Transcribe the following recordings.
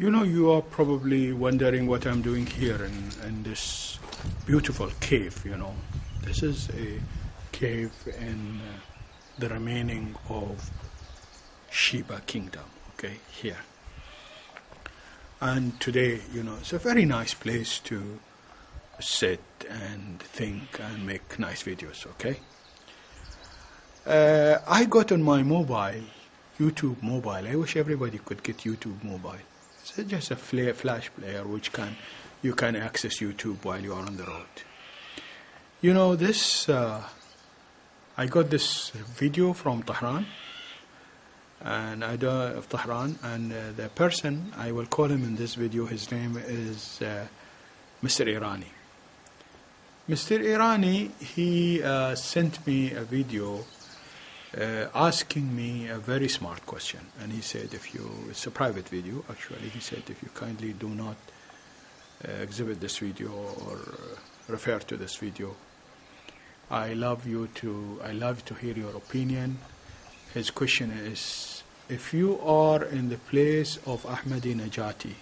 You know, you are probably wondering what I'm doing here in this beautiful cave, you know. This is a cave in the remaining of Sheba Kingdom, okay, here. And today, you know, it's a very nice place to sit and think and make nice videos, okay? I got on my mobile, YouTube mobile. I wish everybody could get YouTube mobile. It's just a flash player which you can access YouTube while you are on the road. You know, this, I got this video from Tehran, and the person, I will call him in this video, his name is Mr. Irani. Mr. Irani, he sent me a video asking me a very smart question, and he said, it's a private video actually, he said, if you kindly do not exhibit this video or refer to this video, I love to hear your opinion. His question is, if you are in the place of Ahmadinejad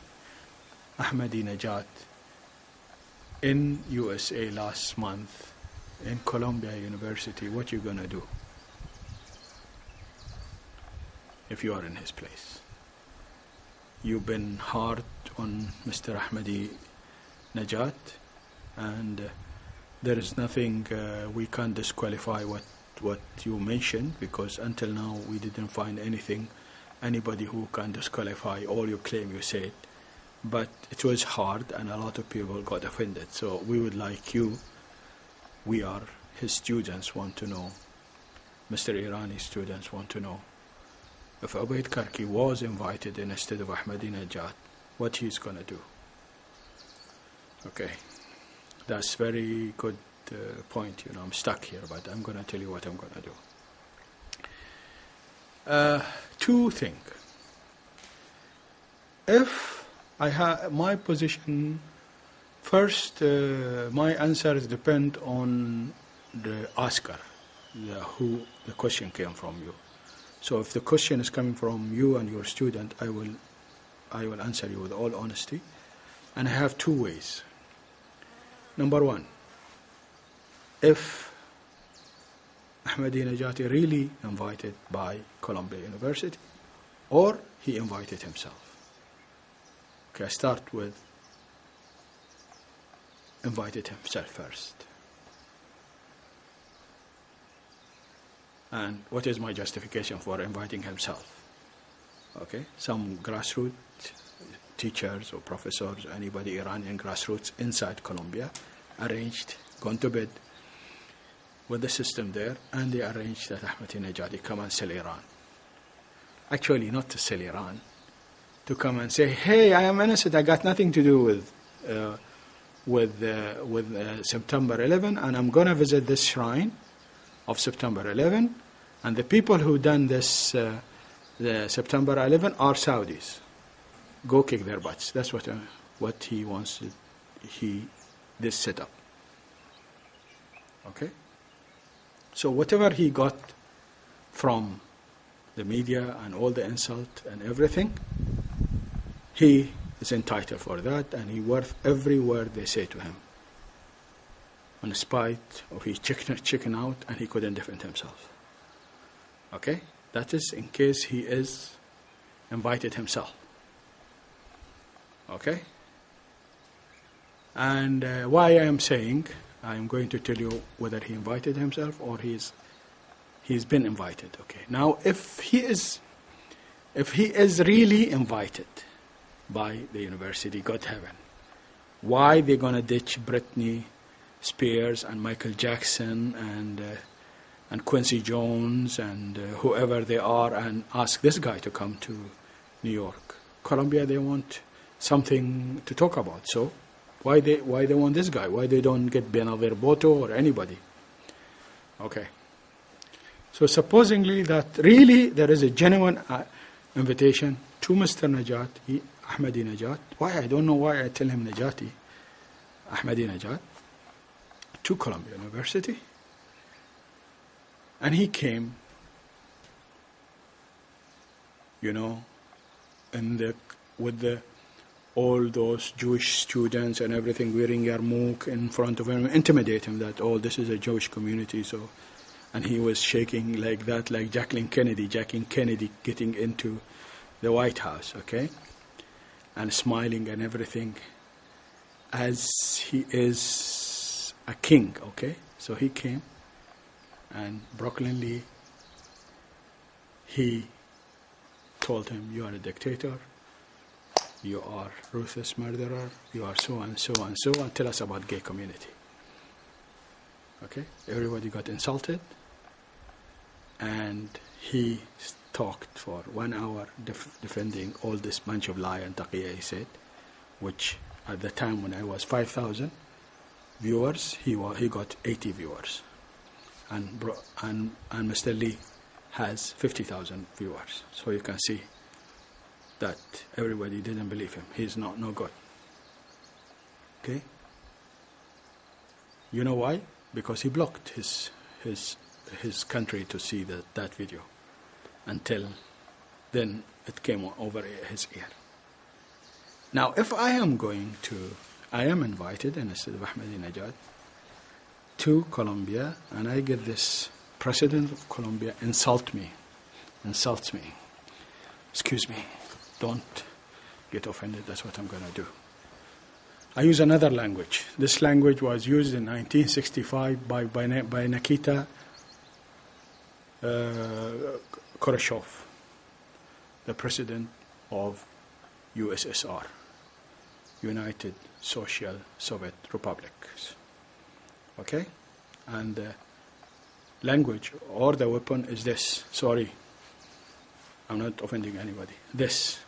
in USA last month in Columbia University, what you gonna do if you are in his place? You've been hard on Mr. Ahmadinejad, and there is nothing, we can't disqualify what you mentioned, because until now we didn't find anybody who can disqualify all your claim you said. But it was hard and a lot of people got offended. So we would like we are his students, want to know, Mr. Irani students want to know, if Ubaid Karki was invited instead of Ahmadinejad, what he's going to do. Okay, that's very good point. You know, I'm stuck here, but I'm going to tell you what I'm going to do. Two things. If I have my position, first, my answers depend on the asker, who the question came from you. So if the question is coming from you and your student, I will answer you with all honesty. And I have two ways. Number one, if Ahmadinejad really invited by Columbia University, or he invited himself. Okay, I start with invited himself first. And what is my justification for inviting himself? Okay, some grassroots teachers or professors, anybody Iranian grassroots inside Columbia, gone to bed with the system there, and they arranged that Ahmadinejad come and sell Iran. Actually, not to sell Iran, to come and say, hey, I am innocent, I got nothing to do with September 11, and I'm going to visit this shrine of September 11, and the people who done this the September 11 are Saudis. Go kick their butts. That's what he wants. This setup. Okay. So whatever he got from the media and all the insult and everything, he is entitled for that, and he worth every word they say to him. In spite of his chicken out and he couldn't defend himself. Okay? That is in case he is invited himself. Okay? And why I am saying, I am going to tell you whether he invited himself or he's been invited. Okay. Now, if he is really invited by the university, God heaven, why they gonna ditch Britney Spears and Michael Jackson and Quincy Jones and whoever they are, and ask this guy to come to New York? Columbia, they want something to talk about. So why they want this guy? Why they don't get Benazir Bhutto or anybody? Okay. So supposingly that really there is a genuine invitation to Mr. Ahmadinejad. Why? I don't know why I tell him Ahmadinejad, to Columbia University. And he came, you know, with the all those Jewish students and everything wearing yarmulke in front of him, intimidate him that, oh, this is a Jewish community. So, and he was shaking like that, like Jackie Kennedy getting into the White House, okay? And smiling and everything as he is a king, okay? So he came, and Brooklyn Lee, he told him, you are a dictator, you are ruthless murderer, you are so and so and so, and tell us about gay community. Okay? Everybody got insulted, and he talked for 1 hour defending all this bunch of lie and taqiyya, he said, which at the time when I was 5,000 viewers, he got 80 viewers. And Mr. Lee has 50,000 viewers. So you can see that everybody didn't believe him. He's no good. Okay? You know why? Because he blocked his country to see that video until then it came over his ear. Now, if I am invited instead of Ahmadinejad to Colombia, and I get this president of Colombia insults me. Excuse me, don't get offended, that's what I'm going to do. I use another language. This language was used in 1965 by Nikita Khrushchev, the president of USSR, United Social Soviet Republics. Okay? And the language or the weapon is this. Sorry, I'm not offending anybody. This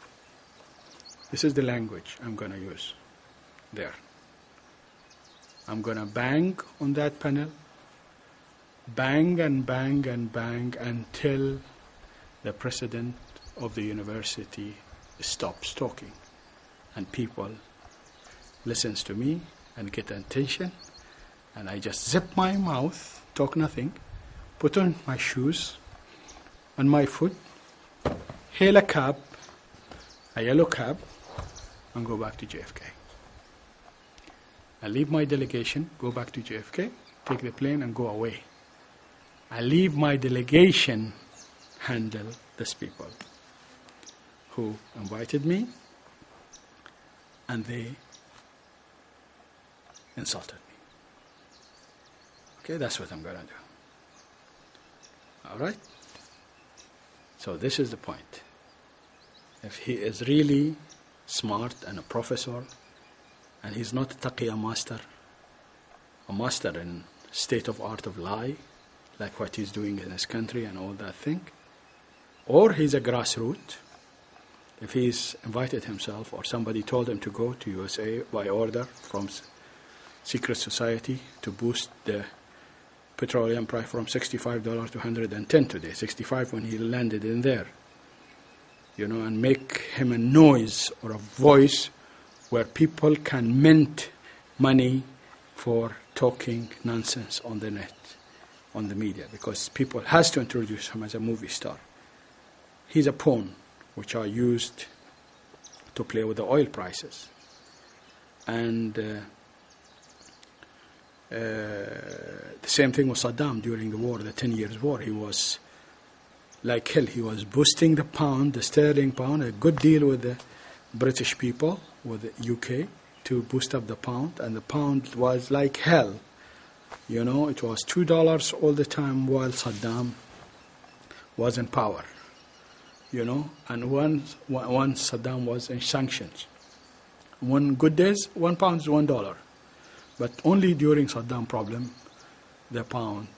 is the language I'm going to use there. I'm going to bang on that panel, bang and bang and bang until the president of the university stops talking and people listens to me and get attention, and I just zip my mouth, talk nothing, put on my shoes and my foot, hail a cab, a yellow cab, and go back to JFK. I leave my delegation, go back to JFK, take the plane and go away. I leave my delegation handle these people who invited me, and they insulted me. Okay, that's what I'm going to do. All right? So this is the point. If he is really smart and a professor, and he's not a taqiyya master, a master in state of art of lie, like what he's doing in his country and all that thing, or he's a grassroots, if he's invited himself or somebody told him to go to USA by order from secret society to boost the petroleum price from $65 to $110 today, 65 when he landed in there, and make him a noise or a voice where people can mint money for talking nonsense on the net, on the media, because people has to introduce him as a movie star. He's a pawn which are used to play with the oil prices. And the same thing with Saddam during the war, the 10 years war. He was like hell. He was boosting the pound, the sterling pound, a good deal with the British people, with the UK, to boost up the pound. And the pound was like hell. It was $2 all the time while Saddam was in power. And once Saddam was in sanctions. One good days, £1 is $1. But only during Saddam problem, the pound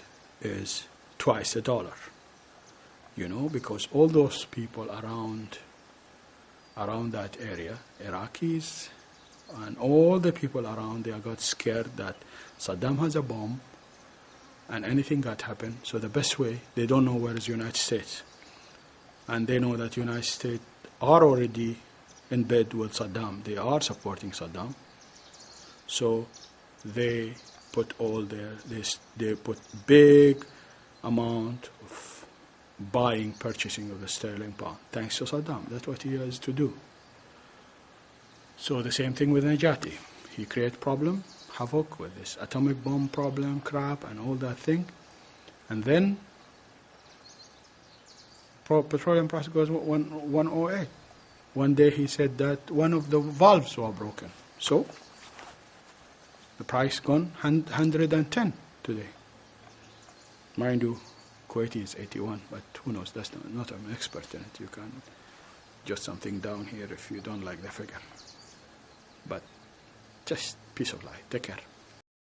is twice the dollar. Because all those people around that area, Iraqis, and all the people around there got scared that Saddam has a bomb and anything got happen. So the best way, they don't know where is the United States. And they know that United States are already in bed with Saddam. They are supporting Saddam. So they put they put big amount of purchasing of the sterling pound, thanks to Saddam. That's what he has to do. So the same thing with Najati. He create problem, havoc with this atomic bomb problem, crap, and all that thing. And then petroleum price goes 108. One day he said that one of the valves were broken. So the price gone 110 today. Mind you, Kuwaiti is 81, but who knows? That's not I'm an expert in it. You can just something down here if you don't like the figure. But just peace of life. Take care.